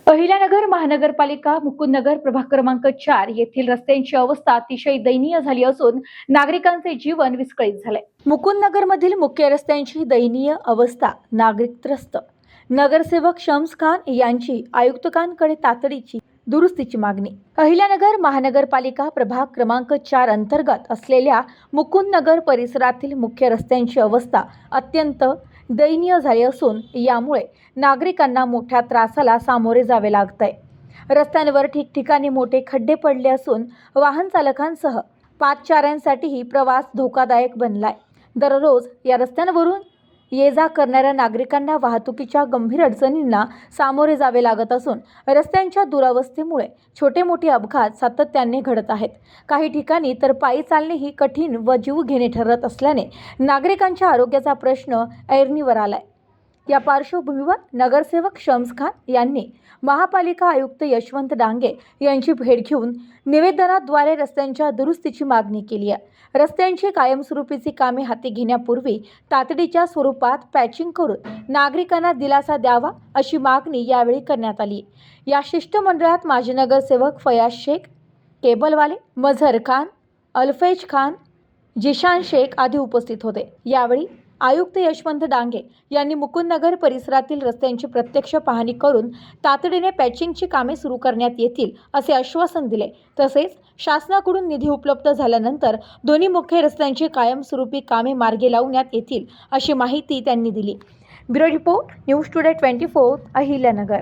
अहिल्यानगर महानगरपालिका मुकुंदनगर प्रभाग क्रमांक 4 येथील रस्त्यांची अवस्था अतिशय दयनीय झाली असून नागरिकांचे जीवन विस्कळीत झाले। मुकुंदनगर मधील मुख्य रस्त्यांची दयनीय अवस्था, नागरिक त्रस्त। नगरसेवक शम्स खान यांची आयुक्तांकडे तातडीची दुरुस्तीची मागणी। अहिल्यानगर महानगरपालिका प्रभाग क्रमांक 4 अंतर्गत असलेल्या मुकुंदनगर परिसरातील मुख्य रस्त्यांची अवस्था अत्यंत दयनीय झाली असून यामुळे नागरिकांना मोठ्या त्रासाला सामोरे जावे लागत आहे। रस्त्यांवर ठिकठिकाणी मोठे खड्डे पडले असून वाहन चालकांसह पादचाऱ्यांसाठीही प्रवास धोकादायक बनलाय। दररोज या रस्त्यांवरून ये जा करणाऱ्या नागरिकांना वाहतुकीच्या गंभीर अडचणींना सामोरे जावे लागत असून रस्त्यांच्या दुरावस्थेमुळे छोटे मोठे अपघात सातत्याने घडत आहेत। काही ठिकाणी तर पायी चालणेही कठीण व जीवघेणे ठरत असल्याने नागरिकांच्या आरोग्याचा प्रश्न ऐरणीवर आलाय। या पार्श्वभूमीवर नगरसेवक शम्स खान यांनी महापालिका आयुक्त यशवंत डांगे यांची भेट घेऊन निवेदनाद्वारे रस्त्यांच्या दुरुस्तीची मागणी केली आहे। रस्त्यांची कायमस्वरूपीची कामे हाती घेण्यापूर्वी तातडीच्या स्वरूपात पॅचिंग करून नागरिकांना दिलासा द्यावा अशी मागणी यावेळी करण्यात आली। या शिष्टमंडळात माजी नगरसेवक फयाज शेख, केबलवाले, मझहर खान, अल्फैज खान, जिशान शेख आदी उपस्थित होते। यावेळी आयुक्त यशवंत डांगे यांनी मुकुंदनगर परिसरातील रस्त्यांची प्रत्यक्ष पाहणी करून तातडीने पॅचिंगची कामे सुरू करण्यात येतील असे आश्वासन दिले। तसेच शासनाकडून निधी उपलब्ध झाल्यानंतर दोन्ही मुख्य रस्त्यांची कायमस्वरूपी कामे मार्गी लावण्यात येतील अशी माहिती त्यांनी दिली। Bureau report, news today 24, Ahilyanagar.